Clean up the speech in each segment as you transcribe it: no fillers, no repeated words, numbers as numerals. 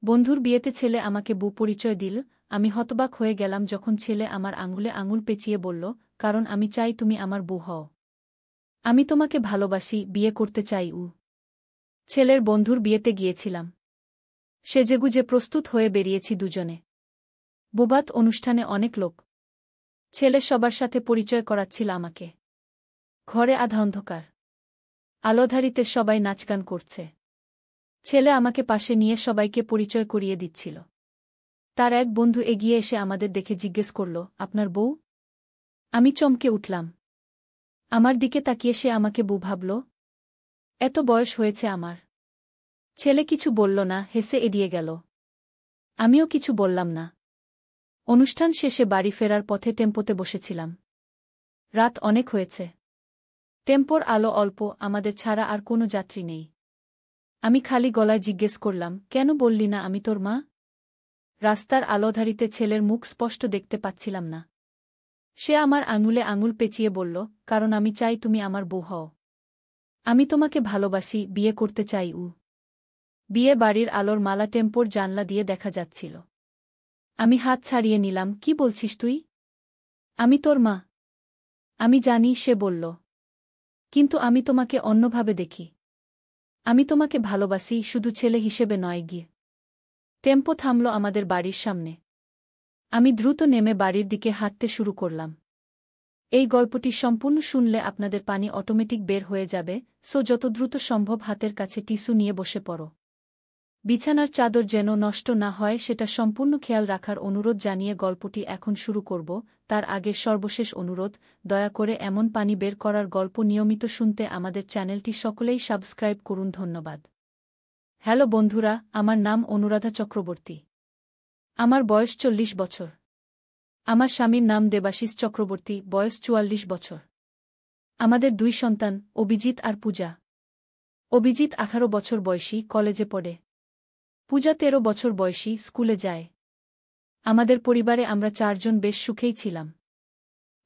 বন্ধুর বিয়েতে ছেলে আমাকে বউ পরিচয় দিল। আমি হতবাক হয়ে গেলাম যখন ছেলে আমার আঙুলে আঙুল পেঁচিয়ে বলল, কারণ আমি চাই তুমি আমার বউ হও। আমি তোমাকে ভালোবাসি, বিয়ে করতে চাই। ছেলের বন্ধুর বিয়েতে গিয়েছিলাম। সেজেগুজে প্রস্তুত হয়ে বেরিয়েছি দুজনে। বুবাত অনুষ্ঠানে অনেক লোক। ছেলে সবার সাথে পরিচয় করাচ্ছিল আমাকে। ঘরে আধা অন্ধকার। আলোধারিতে সবাই নাচগান করছে। ছেলে আমাকে পাশে নিয়ে সবাইকে পরিচয় করিয়ে দিচ্ছিল। তার এক বন্ধু এগিয়ে এসে আমাদের দেখে জিজ্ঞেস করল, আপনার বউ? আমি চমকে উঠলাম। আমার দিকে তাকিয়ে সে আমাকে বউ ভাবল। এত বয়স হয়েছে আমার। ছেলে কিছু বলল না, হেসে এড়িয়ে গেল। আমিও কিছু বললাম না। অনুষ্ঠান শেষে বাড়ি ফেরার পথে টেম্পোতে বসেছিলাম। রাত অনেক হয়েছে। টেম্পোর আলো অল্প, আমাদের ছাড়া আর কোনো যাত্রী নেই। আমি খালি গলায় জিজ্ঞেস করলাম, কেন বললি না আমি তোর মা? রাস্তার আলোধারিতে ছেলের মুখ স্পষ্ট দেখতে পাচ্ছিলাম না। সে আমার আঙুলে আঙুল পেঁচিয়ে বলল, কারণ আমি চাই তুমি আমার বউ হও। আমি তোমাকে ভালোবাসি, বিয়ে করতে চাই। বিয়ে বাড়ির আলোর মালা টেম্পোর জানলা দিয়ে দেখা যাচ্ছিল। আমি হাত ছাড়িয়ে নিলাম, কি বলছিস তুই? আমি তোর মা। আমি জানি, সে বলল। কিন্তু আমি তোমাকে অন্যভাবে দেখি। আমি তোমাকে ভালোবাসি, শুধু ছেলে হিসেবে নয়। গিয়ে টেম্পো থামল আমাদের বাড়ির সামনে। আমি দ্রুত নেমে বাড়ির দিকে হাঁটতে শুরু করলাম। এই গল্পটি সম্পূর্ণ শুনলে আপনাদের পানি অটোমেটিক বের হয়ে যাবে, সো যত দ্রুত সম্ভব হাতের কাছে টিস্যু নিয়ে বসে পড়ো। বিছানার চাদর যেন নষ্ট না হয় সেটা সম্পূর্ণ খেয়াল রাখার অনুরোধ জানিয়ে গল্পটি এখন শুরু করব। তার আগে সর্বশেষ অনুরোধ, দয়া করে এমন পানি বের করার গল্প নিয়মিত শুনতে আমাদের চ্যানেলটি সকলেই সাবস্ক্রাইব করুন। ধন্যবাদ। হ্যালো বন্ধুরা, আমার নাম অনুরাধা চক্রবর্তী। আমার বয়স 40 বছর। আমার স্বামীর নাম দেবাশিস চক্রবর্তী, বয়স 44 বছর। আমাদের 2 সন্তান, অভিজিৎ আর পূজা। অভিজিৎ 18 বছর বয়সী, কলেজে পড়ে। পূজা 13 বছর বয়সী, স্কুলে যায়। আমাদের পরিবারে আমরা 4 জন বেশ সুখেই ছিলাম।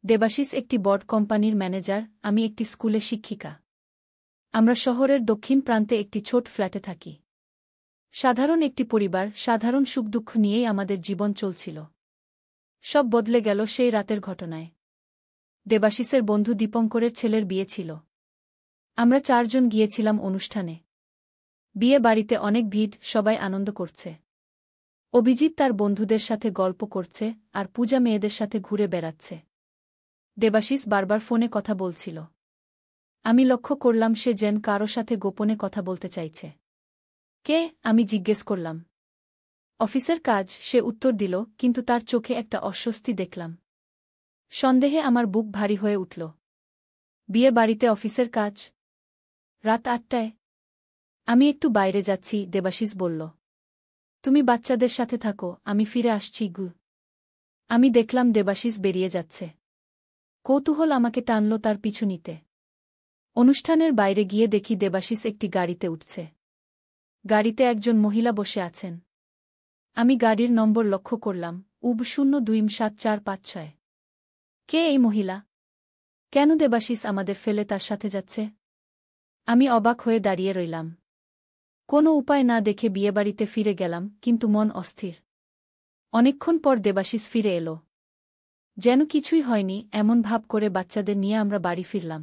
দেবাশিস একটি বড় কোম্পানির ম্যানেজার, আমি একটি স্কুলে শিক্ষিকা। আমরা শহরের দক্ষিণ প্রান্তে একটি ছোট ফ্ল্যাটে থাকি। সাধারণ একটি পরিবার, সাধারণ সুখ দুঃখ নিয়েই আমাদের জীবন চলছিল। সব বদলে গেল সেই রাতের ঘটনায়। দেবাশিসের বন্ধু দীপঙ্করের ছেলের বিয়ে ছিল। আমরা 4 জন গিয়েছিলাম অনুষ্ঠানে। বিয়ে বাড়িতে অনেক ভিড়, সবাই আনন্দ করছে। অভিজিৎ তার বন্ধুদের সাথে গল্প করছে, আর পূজা মেয়েদের সাথে ঘুরে বেড়াচ্ছে। দেবাশিস বারবার ফোনে কথা বলছিল। আমি লক্ষ্য করলাম সে যেন কারো সাথে গোপনে কথা বলতে চাইছে। কে? আমি জিজ্ঞেস করলাম। অফিসের কাজ, সে উত্তর দিল, কিন্তু তার চোখে একটা অস্বস্তি দেখলাম। সন্দেহে আমার বুক ভারী হয়ে উঠল। বিয়ে বাড়িতে অফিসের কাজ? রাত 8টায়? আমি একটু বাইরে যাচ্ছি, দেবাশিস বলল। তুমি বাচ্চাদের সাথে থাকো, আমি ফিরে আসছি। আমি দেখলাম দেবাশিস বেরিয়ে যাচ্ছে। কৌতূহল আমাকে টানল তার পিছু নিতে। অনুষ্ঠানের বাইরে গিয়ে দেখি দেবাশিস একটি গাড়িতে উঠছে। গাড়িতে একজন মহিলা বসে আছেন। আমি গাড়ির নম্বর লক্ষ্য করলাম, UB 0274556। কে এই মহিলা? কেন দেবাশিস আমাদের ফেলে তার সাথে যাচ্ছে? আমি অবাক হয়ে দাঁড়িয়ে রইলাম। কোনো উপায় না দেখে বিয়েবাড়িতে ফিরে গেলাম, কিন্তু মন অস্থির। অনেকক্ষণ পর দেবাশিস ফিরে এলো। যেন কিছুই হয়নি, এমন ভাব করে বাচ্চাদের নিয়ে আমরা বাড়ি ফিরলাম।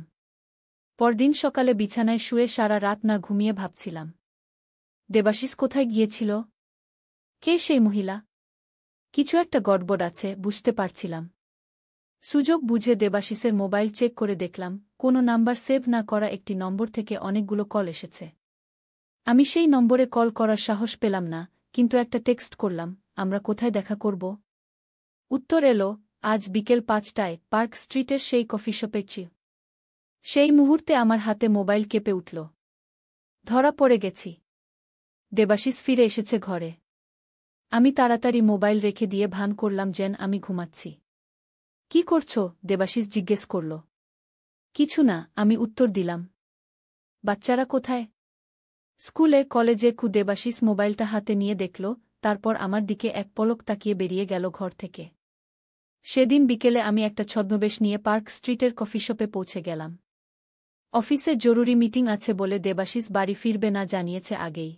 পরদিন সকালে বিছানায় শুয়ে সারা রাত না ঘুমিয়ে ভাবছিলাম, দেবাশিস কোথায় গিয়েছিল? কে সেই মহিলা? কিছু একটা গড়বড় আছে, বুঝতে পারছিলাম। সুযোগ বুঝে দেবাশিসের মোবাইল চেক করে দেখলাম, কোনো নাম্বার সেভ না করা একটি নম্বর থেকে অনেকগুলো কল এসেছে। আমি সেই নম্বরে কল করার সাহস পেলাম না, কিন্তু একটা টেক্সট করলাম, আমরা কোথায় দেখা করব? উত্তর এলো, আজ বিকেল 5টায় পার্ক স্ট্রিটের সেই কফি শপে। সেই মুহূর্তে আমার হাতে মোবাইল কেঁপে উঠল। ধরা পড়ে গেছি। দেবাশিস ফিরে এসেছে ঘরে। আমি তাড়াতাড়ি মোবাইল রেখে দিয়ে ভান করলাম যেন আমি ঘুমাচ্ছি। কি করছ? দেবাশিস জিজ্ঞেস করল। কিছু না, আমি উত্তর দিলাম। বাচ্চারা কোথায়? স্কুলে, কলেজে। দেবাশিস মোবাইলটা হাতে নিয়ে দেখল, তারপর আমার দিকে এক পলক তাকিয়ে বেরিয়ে গেল ঘর থেকে। সেদিন বিকেলে আমি একটা ছদ্মবেশ নিয়ে পার্ক স্ট্রিটের কফি শপে পৌঁছে গেলাম। অফিসে জরুরি মিটিং আছে বলে দেবাশিস বাড়ি ফিরবে না জানিয়েছে আগেই।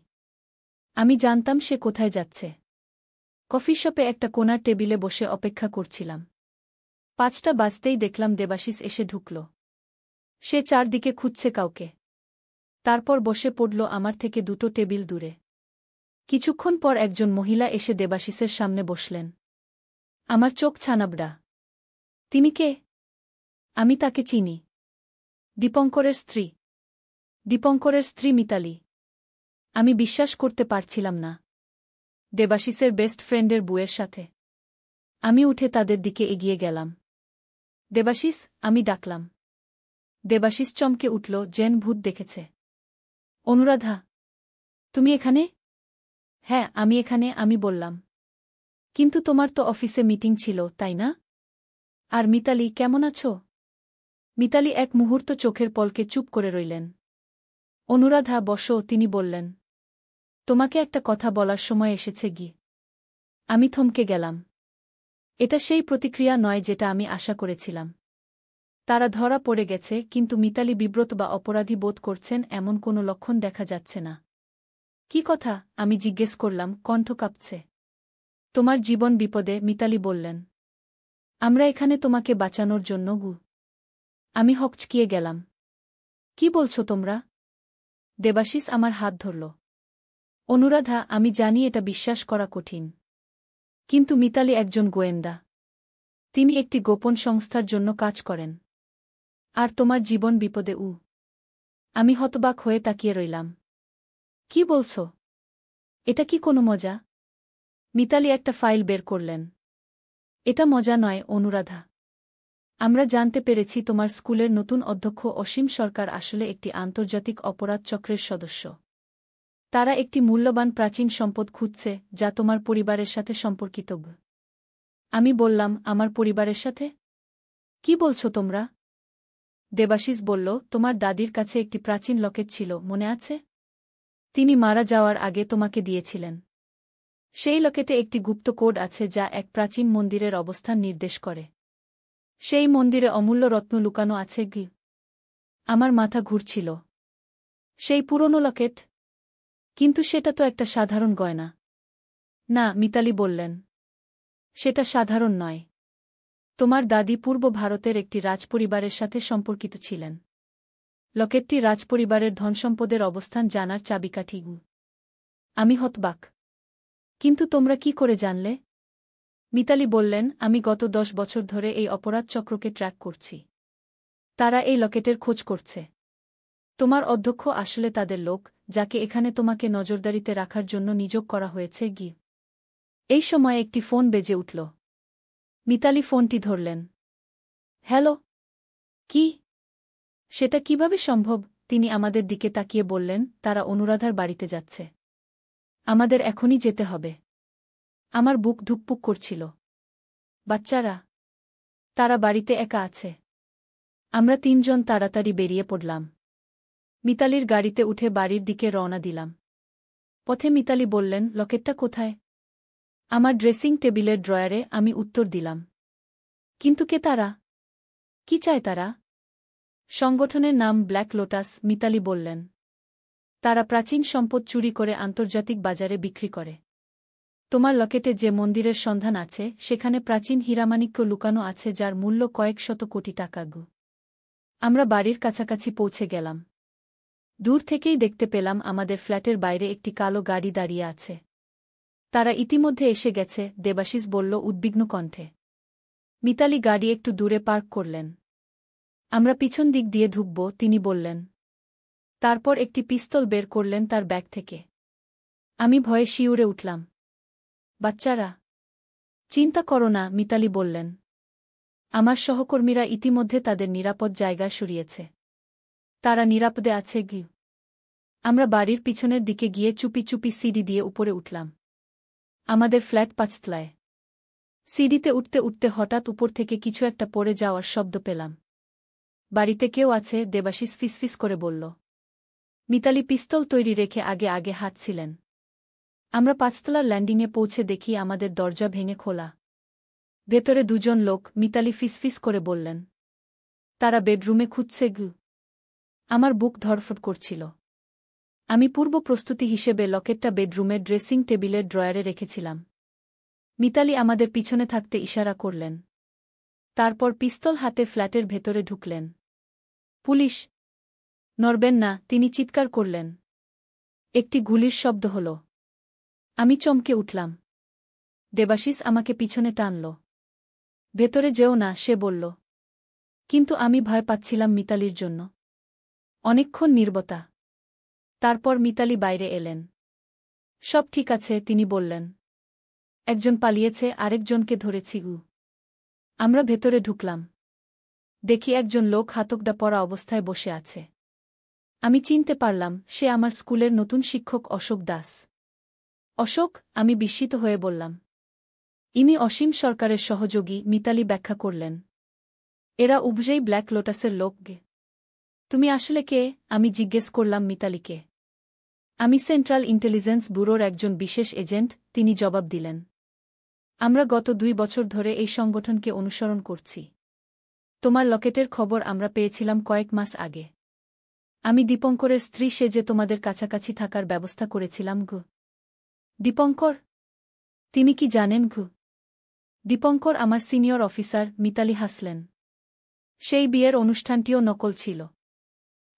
আমি জানতাম সে কোথায় যাচ্ছে। কফি শপে একটা কোণার টেবিলে বসে অপেক্ষা করছিলাম। 5টা বাজতেই দেখলাম দেবাশিস এসে ঢুকল। সে চারদিকে খুঁজছে কাউকে। তারপর বসে পড়ল আমার থেকে 2টো টেবিল দূরে। কিছুক্ষণ পর একজন মহিলা এসে দেবাশিসের সামনে বসলেন। আমার চোখ ছানাবড়া। তিনি কে? আমি তাকে চিনি। দীপঙ্করের স্ত্রী। দীপঙ্করের স্ত্রী মিতালি। আমি বিশ্বাস করতে পারছিলাম না। দেবাশিসের বেস্ট ফ্রেন্ডের বউয়ের সাথে। আমি উঠে তাদের দিকে এগিয়ে গেলাম। দেবাশিস, আমি ডাকলাম। দেবাশিস চমকে উঠল, যেন ভূত দেখেছে। অনুরাধা, তুমি এখানে? হ্যাঁ, আমি এখানে, আমি বললাম। কিন্তু তোমার তো অফিসে মিটিং ছিল, তাই না? আর মিতালি, কেমন আছো? মিতালি এক মুহূর্ত চোখের পলকে চুপ করে রইলেন। অনুরাধা, বসো, তিনি বললেন। তোমাকে একটা কথা বলার সময় এসেছে গি। আমি থমকে গেলাম। এটা সেই প্রতিক্রিয়া নয় যেটা আমি আশা করেছিলাম। তারা ধরা পড়ে গেছে, কিন্তু মিতালি বিব্রত বা অপরাধী বোধ করছেন এমন কোনো লক্ষণ দেখা যাচ্ছে না। কি কথা? আমি জিজ্ঞেস করলাম, কণ্ঠ কাঁপছে। তোমার জীবন বিপদে, মিতালি বললেন। আমরা এখানে তোমাকে বাঁচানোর জন্য গু। আমি হকচকিয়ে গেলাম। কি বলছো তোমরা? দেবাশিস আমার হাত ধরল। অনুরাধা, আমি জানি এটা বিশ্বাস করা কঠিন। কিন্তু মিতালি একজন গোয়েন্দা। তিনি একটি গোপন সংস্থার জন্য কাজ করেন। আর তোমার জীবন বিপদে। আমি হতবাক হয়ে তাকিয়ে রইলাম। কি বলছো? এটা কি কোনো মজা? মিতালি একটা ফাইল বের করলেন। এটা মজা নয়, অনুরাধা। আমরা জানতে পেরেছি তোমার স্কুলের নতুন অধ্যক্ষ অসীম সরকার আসলে একটি আন্তর্জাতিক অপরাধ চক্রের সদস্য। তারা একটি মূল্যবান প্রাচীন সম্পদ খুঁজছে, যা তোমার পরিবারের সাথে সম্পর্কিত। আমি বললাম, আমার পরিবারের সাথে? কি বলছো তোমরা? দেবাশিস বলল, তোমার দাদির কাছে একটি প্রাচীন লকেট ছিল, মনে আছে? তিনি মারা যাওয়ার আগে তোমাকে দিয়েছিলেন। সেই লকেটে একটি গুপ্ত কোড আছে যা এক প্রাচীন মন্দিরের অবস্থান নির্দেশ করে। সেই মন্দিরে অমূল্য রত্ন লুকানো আছে গি। আমার মাথা ঘুরছিল। সেই পুরনো লকেট? কিন্তু সেটা তো একটা সাধারণ গয়না। না, মিতালি বললেন। সেটা সাধারণ নয়। তোমার দাদি পূর্ব ভারতের একটি রাজপরিবারের সাথে সম্পর্কিত ছিলেন। লকেটটি রাজপরিবারের ধনসম্পদের অবস্থান জানার চাবিকাঠি। আমি হতবাক। কিন্তু তোমরা কি করে জানলে? মিতালি বললেন, আমি গত 10 বছর ধরে এই অপরাধ চক্রকে ট্র্যাক করছি। তারা এই লকেটের খোঁজ করছে। তোমার অধ্যক্ষ আসলে তাদের লোক, যাকে এখানে তোমাকে নজরদারিতে রাখার জন্য নিয়োগ করা হয়েছে গি। এই সময় একটি ফোন বেজে উঠল। মিতালি ফোনটি ধরলেন। হ্যালো? কি? সেটা কিভাবে সম্ভব? তিনি আমাদের দিকে তাকিয়ে বললেন, তারা অনুরাধার বাড়িতে যাচ্ছে। আমাদের এখনই যেতে হবে। আমার বুক ধুকপুক করছিল। বাচ্চারা? তারা বাড়িতে একা আছে। আমরা 3 জন তাড়াতাড়ি বেরিয়ে পড়লাম। মিতালির গাড়িতে উঠে বাড়ির দিকে রওনা দিলাম। পথে মিতালি বললেন, লকেটটা কোথায়? আমার ড্রেসিং টেবিলের ড্রয়ারে, আমি উত্তর দিলাম। কিন্তু কে তারা? কি চায় তারা? সংগঠনের নাম ব্ল্যাক লোটাস, মিতালি বললেন। তারা প্রাচীন সম্পদ চুরি করে আন্তর্জাতিক বাজারে বিক্রি করে। তোমার লকেটে যে মন্দিরের সন্ধান আছে, সেখানে প্রাচীন হীরামাণিক্য লুকানো আছে যার মূল্য কয়েক শত কোটি টাকা। আমরা বাড়ির কাছাকাছি পৌঁছে গেলাম। দূর থেকেই দেখতে পেলাম আমাদের ফ্ল্যাটের বাইরে একটি কালো গাড়ি দাঁড়িয়ে আছে। তারা ইতিমধ্যে এসে গেছে, দেবাশিস বলল উদ্বিগ্ন কণ্ঠে। মিতালি গাড়ি একটু দূরে পার্ক করলেন। আমরা পিছন দিক দিয়ে ঢুকব, তিনি বললেন। তারপর একটি পিস্তল বের করলেন তার ব্যাগ থেকে। আমি ভয়ে শিউরে উঠলাম। বাচ্চারা? চিন্তা করো না, মিতালি বললেন। আমার সহকর্মীরা ইতিমধ্যে তাদের নিরাপদ জায়গায় সরিয়েছে। তারা নিরাপদে আছে গি। আমরা বাড়ির পিছনের দিকে গিয়ে চুপি চুপি সিঁড়ি দিয়ে উপরে উঠলাম। আমাদের ফ্ল্যাট 5 তলায়। সিঁড়িতে উঠতে উঠতে হঠাৎ উপর থেকে কিছু একটা পড়ে যাওয়ার শব্দ পেলাম। বাড়িতে কেউ আছে? দেবাশিস ফিসফিস করে বলল। মিতালি পিস্তল তৈরি রেখে আগে আগে হাঁটছিলেন। আমরা 5 তলার ল্যান্ডিংয়ে পৌঁছে দেখি আমাদের দরজা ভেঙে খোলা। ভেতরে 2 জন লোক, মিতালি ফিসফিস করে বললেন। তারা বেডরুমে খুঁজছে গু। আমার বুক ধড়ফড় করছিল। আমি পূর্ব প্রস্তুতি হিসেবে লকেটটা বেডরুমের ড্রেসিং টেবিলের ড্রয়ারে রেখেছিলাম। মিতালি আমাদের পিছনে থাকতে ইশারা করলেন। তারপর পিস্তল হাতে ফ্ল্যাটের ভেতরে ঢুকলেন। পুলিশ! নড়বেন না, তিনি চিৎকার করলেন। একটি গুলির শব্দ হল। আমি চমকে উঠলাম। দেবাশিস আমাকে পিছনে টানল। ভেতরে যেও না, সে বলল। কিন্তু আমি ভয় পাচ্ছিলাম মিতালির জন্য। অনেকক্ষণ নীরবতা। তারপর মিতালি বাইরে এলেন। সব ঠিক আছে, তিনি বললেন। একজন পালিয়েছে, আরেকজনকে ধরেছি। আমরা ভেতরে ঢুকলাম। দেখি একজন লোক হাতকড়া পরা অবস্থায় বসে আছে। আমি চিনতে পারলাম, সে আমার স্কুলের নতুন শিক্ষক অশোক দাস। অশোক? আমি বিস্মিত হয়ে বললাম। ইনি অসীম সরকারের সহযোগী, মিতালি ব্যাখ্যা করলেন। এরা উভয়েই ব্ল্যাক লোটাসের লোক। তুমি আসলে কে? আমি জিজ্ঞেস করলাম মিতালিকে। আমি সেন্ট্রাল ইন্টেলিজেন্স ব্যুরোর একজন বিশেষ এজেন্ট, তিনি জবাব দিলেন। আমরা গত 2 বছর ধরে এই সংগঠনকে অনুসরণ করছি। তোমার লকেটের খবর আমরা পেয়েছিলাম কয়েক মাস আগে। আমি দীপঙ্করের স্ত্রী সেজে তোমাদের কাছাকাছি থাকার ব্যবস্থা করেছিলাম। দীপঙ্কর? তিনি কি জানেন? দীপঙ্কর আমার সিনিয়র অফিসার, মিতালি হাসলেন। সেই বিয়ের অনুষ্ঠানটিও নকল ছিল।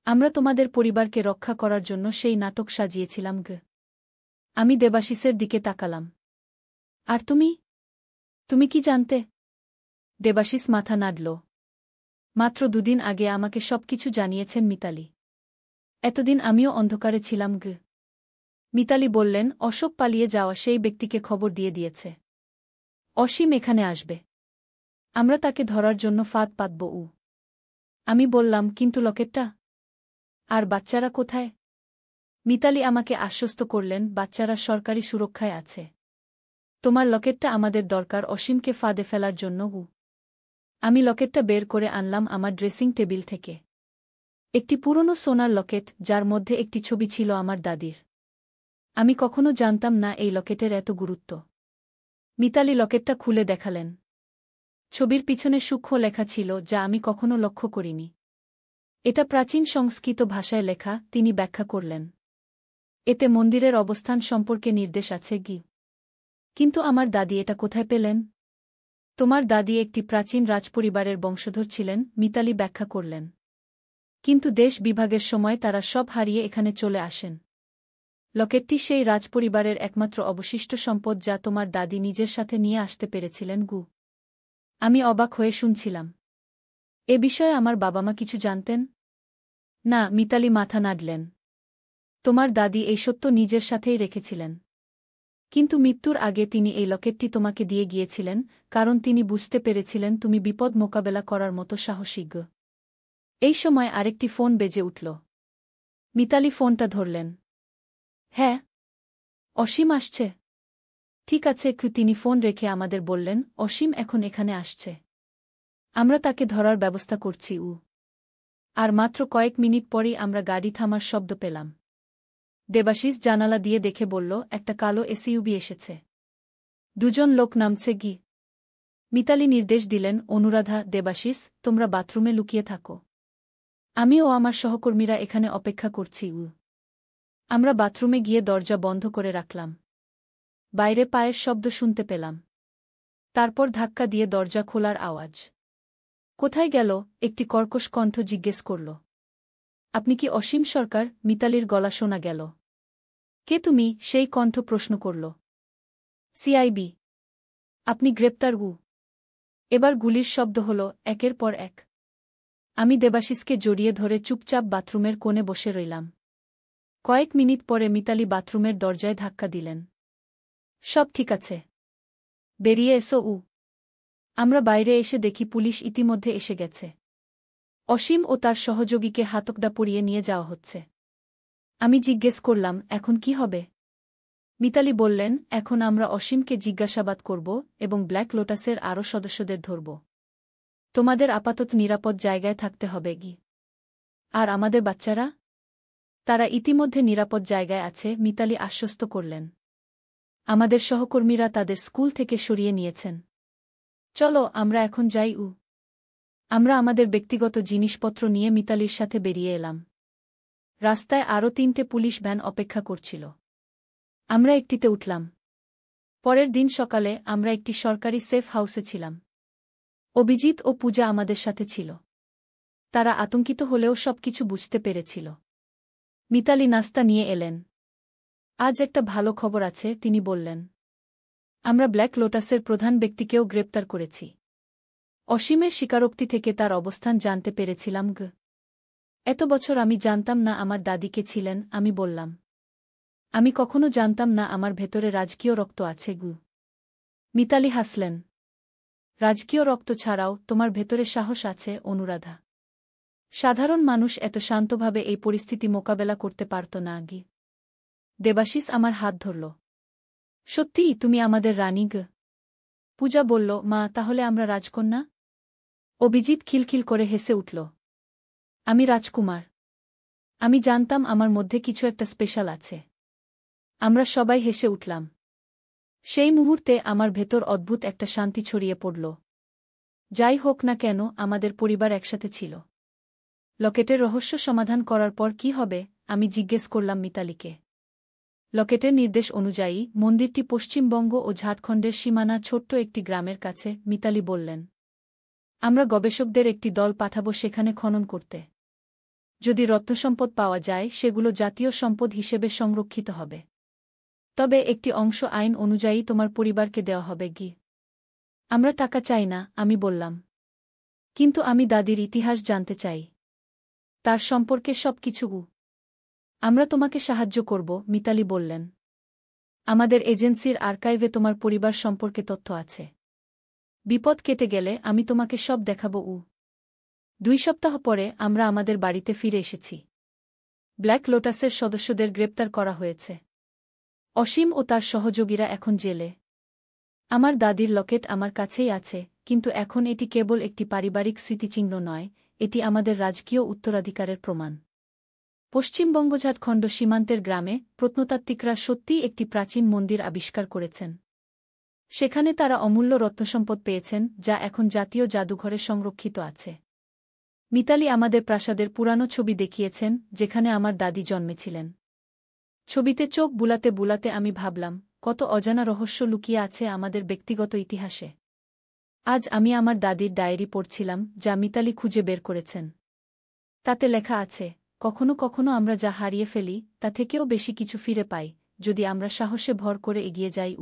আমরা তোমাদের পরিবারকে রক্ষা করার জন্য সেই নাটক সাজিয়েছিলাম। আমি দেবাশিসের দিকে তাকালাম। আর তুমি? তুমি কি জানতে? দেবাশিস মাথা নাড়ল। মাত্র 2 দিন আগে আমাকে সবকিছু জানিয়েছেন মিতালি। এতদিন আমিও অন্ধকারে ছিলাম। মিতালি বললেন, অশোক পালিয়ে যাওয়া সেই ব্যক্তিকে খবর দিয়ে দিয়েছে। অসীম এখানে আসবে। আমরা তাকে ধরার জন্য ফাঁদ পাতব। আমি বললাম, কিন্তু লকেটটা? আর বাচ্চারা কোথায়? মিতালি আমাকে আশ্বস্ত করলেন, বাচ্চারা সরকারি সুরক্ষায় আছে। তোমার লকেটটা আমাদের দরকার অসীমকে ফাঁদে ফেলার জন্য। আমি লকেটটা বের করে আনলাম আমার ড্রেসিং টেবিল থেকে। একটি পুরনো সোনার লকেট, যার মধ্যে একটি ছবি ছিল আমার দাদির। আমি কখনো জানতাম না এই লকেটের এত গুরুত্ব। মিতালি লকেটটা খুলে দেখালেন। ছবির পিছনে সূক্ষ্ম লেখা ছিল, যা আমি কখনো লক্ষ্য করিনি। এটা প্রাচীন সংস্কৃত ভাষায় লেখা, তিনি ব্যাখ্যা করলেন। এতে মন্দিরের অবস্থান সম্পর্কে নির্দেশ আছে। কিন্তু আমার দাদি এটা কোথায় পেলেন? তোমার দাদি একটি প্রাচীন রাজপরিবারের বংশধর ছিলেন, মিতালি ব্যাখ্যা করলেন। কিন্তু দেশ বিভাগের সময় তারা সব হারিয়ে এখানে চলে আসেন। লকেটটি সেই রাজপরিবারের একমাত্র অবশিষ্ট সম্পদ, যা তোমার দাদি নিজের সাথে নিয়ে আসতে পেরেছিলেন। আমি অবাক হয়ে শুনছিলাম। এ বিষয়ে আমার বাবা-মা কিছু জানতেন? না, মিতালি মাথা নাড়লেন। তোমার দাদি এই সত্য নিজের সাথেই রেখেছিলেন। কিন্তু মৃত্যুর আগে তিনি এই লকেটটি তোমাকে দিয়ে গিয়েছিলেন, কারণ তিনি বুঝতে পেরেছিলেন তুমি বিপদ মোকাবেলা করার মতো সাহসী। এই সময় আরেকটি ফোন বেজে উঠল। মিতালি ফোনটা ধরলেন। হ্যাঁ। অসীম আসছে। ঠিক আছে। তিনি ফোন রেখে আমাদের বললেন, অসীম এখন এখানে আসছে। আমরা তাকে ধরার ব্যবস্থা করছি। আর মাত্র কয়েক মিনিট পরই আমরা গাড়ি থামার শব্দ পেলাম। দেবাশিস জানালা দিয়ে দেখে বলল, একটা কালো এসইউভি এসেছে। 2 জন লোক নামছে। মিতালি নির্দেশ দিলেন, অনুরাধা, দেবাশিস, তোমরা বাথরুমে লুকিয়ে থাকো। আমি ও আমার সহকর্মীরা এখানে অপেক্ষা করছি। আমরা বাথরুমে গিয়ে দরজা বন্ধ করে রাখলাম। বাইরে পায়ের শব্দ শুনতে পেলাম। তারপর ধাক্কা দিয়ে দরজা খোলার আওয়াজ। কোথায় গেল? একটি কর্কশ কণ্ঠ জিজ্ঞেস করল। আপনি কি অসীম সরকার? মিতালির গলা শোনা গেল। কে তুমি? সেই কণ্ঠ প্রশ্ন করল। সিআইবি। আপনি গ্রেপ্তার। এবার গুলির শব্দ হল, একের পর এক। আমি দেবাশিসকে জড়িয়ে ধরে চুপচাপ বাথরুমের কোণে বসে রইলাম। কয়েক মিনিট পরে মিতালি বাথরুমের দরজায় ধাক্কা দিলেন। সব ঠিক আছে? বেরিয়ে এসো। আমরা বাইরে এসে দেখি পুলিশ ইতিমধ্যে এসে গেছে। অসীম ও তার সহযোগীকে হাতকড়া পরিয়ে নিয়ে যাওয়া হচ্ছে। আমি জিজ্ঞেস করলাম, এখন কি হবে? মিতালি বললেন, এখন আমরা অসীমকে জিজ্ঞাসাবাদ করব এবং ব্ল্যাক লোটাসের আরও সদস্যদের ধরব। তোমাদের আপাতত নিরাপদ জায়গায় থাকতে হবে। আর আমাদের বাচ্চারা? তারা ইতিমধ্যে নিরাপদ জায়গায় আছে, মিতালি আশ্বস্ত করলেন। আমাদের সহকর্মীরা তাদের স্কুল থেকে সরিয়ে নিয়েছেন। চলো, আমরা এখন যাই। আমরা আমাদের ব্যক্তিগত জিনিসপত্র নিয়ে মিতালির সাথে বেরিয়ে এলাম। রাস্তায় আরও 3টে পুলিশ ভ্যান অপেক্ষা করছিল। আমরা একটিতে উঠলাম। পরের দিন সকালে আমরা একটি সরকারি সেফ হাউসে ছিলাম। অভিজিৎ ও পূজা আমাদের সাথে ছিল। তারা আতঙ্কিত হলেও সবকিছু বুঝতে পেরেছিল। মিতালি নাস্তা নিয়ে এলেন। আজ একটা ভালো খবর আছে, তিনি বললেন। আমরা ব্ল্যাক লোটাসের প্রধান ব্যক্তিকেও গ্রেপ্তার করেছি। অসীমের স্বীকারোক্তি থেকে তার অবস্থান জানতে পেরেছিলাম। এত বছর আমি জানতাম না আমার দাদি কে ছিলেন, আমি বললাম। আমি কখনো জানতাম না আমার ভেতরে রাজকীয় রক্ত আছে। মিতালি হাসলেন। রাজকীয় রক্ত ছাড়াও তোমার ভেতরে সাহস আছে, অনুরাধা। সাধারণ মানুষ এত শান্তভাবে এই পরিস্থিতি মোকাবেলা করতে পারত না। দেবাশিস আমার হাত ধরল। সত্যিই তুমি আমাদের রানী? পূজা বলল, মা, তাহলে আমরা রাজকন্যা? অভিজিৎ খিলখিল করে হেসে উঠল। আমি রাজকুমার। আমি জানতাম আমার মধ্যে কিছু একটা স্পেশাল আছে। আমরা সবাই হেসে উঠলাম। সেই মুহূর্তে আমার ভেতর অদ্ভুত একটা শান্তি ছড়িয়ে পড়ল। যাই হোক না কেন, আমাদের পরিবার একসাথে ছিল। লকেটের রহস্য সমাধান করার পর কি হবে, আমি জিজ্ঞেস করলাম মিতালিকে। লকেটের নির্দেশ অনুযায়ী মন্দিরটি পশ্চিমবঙ্গ ও ঝাড়খণ্ডের সীমানা ছোট্ট একটি গ্রামের কাছে, মিতালি বললেন। আমরা গবেষকদের একটি দল পাঠাবো সেখানে খনন করতে। যদি রত্নসম্পদ পাওয়া যায় সেগুলো জাতীয় সম্পদ হিসেবে সংরক্ষিত হবে। তবে একটি অংশ আইন অনুযায়ী তোমার পরিবারকে দেওয়া হবে। আমরা টাকা চাই না, আমি বললাম। কিন্তু আমি দাদির ইতিহাস জানতে চাই, তার সম্পর্কে সবকিছু। আমরা তোমাকে সাহায্য করব, মিতালি বললেন। আমাদের এজেন্সির আর্কাইভে তোমার পরিবার সম্পর্কে তথ্য আছে। বিপদ কেটে গেলে আমি তোমাকে সব দেখাবো। 2 সপ্তাহ পরে আমরা আমাদের বাড়িতে ফিরে এসেছি। ব্ল্যাক লোটাসের সদস্যদের গ্রেপ্তার করা হয়েছে। অসীম ও তার সহযোগীরা এখন জেলে। আমার দাদির লকেট আমার কাছেই আছে, কিন্তু এখন এটি কেবল একটি পারিবারিক স্মৃতিচিহ্ন নয়, এটি আমাদের রাজকীয় উত্তরাধিকারের প্রমাণ। পশ্চিমবঙ্গ ঝাড়খণ্ড সীমান্তের গ্রামে প্রত্নতাত্ত্বিকরা সত্যিই একটি প্রাচীন মন্দির আবিষ্কার করেছেন। সেখানে তারা অমূল্য রত্নসম্পদ পেয়েছেন, যা এখন জাতীয় জাদুঘরে সংরক্ষিত আছে। মিতালি আমাদের প্রাসাদের পুরানো ছবি দেখিয়েছেন, যেখানে আমার দাদি জন্মেছিলেন। ছবিতে চোখ বুলাতে বুলাতে আমি ভাবলাম, কত অজানা রহস্য লুকিয়ে আছে আমাদের ব্যক্তিগত ইতিহাসে। আজ আমি আমার দাদির ডায়েরি পড়ছিলাম, যা মিতালি খুঁজে বের করেছেন। তাতে লেখা আছে, কখনো কখনো আমরা যা হারিয়ে ফেলি তা থেকেও বেশি কিছু ফিরে পাই, যদি আমরা সাহসে ভর করে এগিয়ে যাই।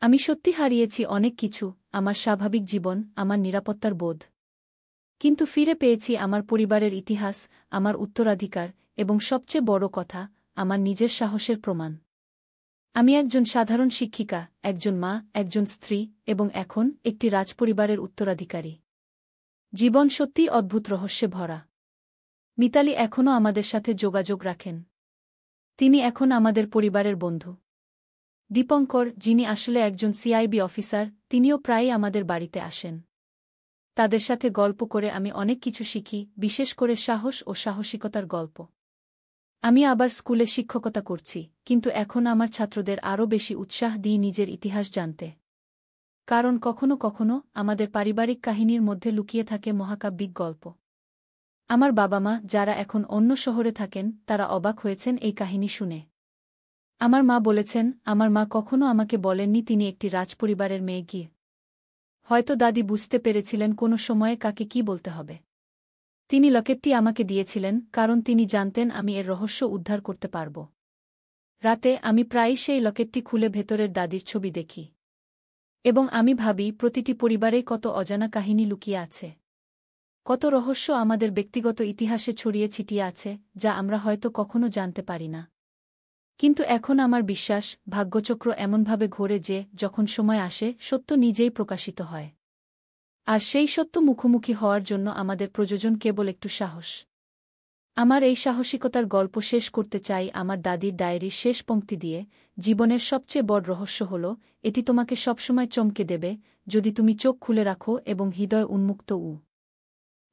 আমি সত্যি হারিয়েছি অনেক কিছু, আমার স্বাভাবিক জীবন, আমার নিরাপত্তার বোধ। কিন্তু ফিরে পেয়েছি আমার পরিবারের ইতিহাস, আমার উত্তরাধিকার, এবং সবচেয়ে বড় কথা, আমার নিজের সাহসের প্রমাণ। আমি একজন সাধারণ শিক্ষিকা, একজন মা, একজন স্ত্রী, এবং এখন একটি রাজপরিবারের উত্তরাধিকারী। জীবন সত্যিই অদ্ভুত রহস্যে ভরা। মিতালি এখনও আমাদের সাথে যোগাযোগ রাখেন। তিনি এখন আমাদের পরিবারের বন্ধু। দীপঙ্কর, যিনি আসলে একজন সিআইবি অফিসার, তিনিও প্রায়ই আমাদের বাড়িতে আসেন। তাদের সাথে গল্প করে আমি অনেক কিছু শিখি, বিশেষ করে সাহস ও সাহসিকতার গল্প। আমি আবার স্কুলে শিক্ষকতা করছি, কিন্তু এখন আমার ছাত্রদের আরও বেশি উৎসাহ দিই নিজের ইতিহাস জানতে। কারণ কখনো কখনো আমাদের পারিবারিক কাহিনীর মধ্যে লুকিয়ে থাকে মহাকাব্যিক গল্প। আমার বাবা মা, যারা এখন অন্য শহরে থাকেন, তারা অবাক হয়েছেন এই কাহিনী শুনে। আমার মা বলেছেন, আমার মা কখনো আমাকে বলেননি তিনি একটি রাজপরিবারের মেয়ে। গিয়ে হয়তো দাদি বুঝতে পেরেছিলেন কোনো সময়ে কাকে কি বলতে হবে। তিনি লকেটটি আমাকে দিয়েছিলেন, কারণ তিনি জানতেন আমি এর রহস্য উদ্ধার করতে পারব। রাতে আমি প্রায়ই সেই লকেটটি খুলে ভেতরের দাদির ছবি দেখি। এবং আমি ভাবি, প্রতিটি পরিবারেই কত অজানা কাহিনী লুকিয়ে আছে। কত রহস্য আমাদের ব্যক্তিগত ইতিহাসে ছড়িয়ে ছিটিয়ে আছে, যা আমরা হয়তো কখনো জানতে পারি না। কিন্তু এখন আমার বিশ্বাস, ভাগ্যচক্র এমনভাবে ঘোরে যে, যখন সময় আসে, সত্য নিজেই প্রকাশিত হয়। আর সেই সত্য মুখোমুখি হওয়ার জন্য আমাদের প্রয়োজন কেবল একটু সাহস। আমার এই সাহসিকতার গল্প শেষ করতে চাই আমার দাদির ডায়েরির শেষ পংক্তি দিয়ে। জীবনের সবচেয়ে বড় রহস্য হল, এটি তোমাকে সবসময় চমকে দেবে, যদি তুমি চোখ খুলে রাখো এবং হৃদয় উন্মুক্ত।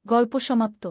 গল্প সমাপ্ত।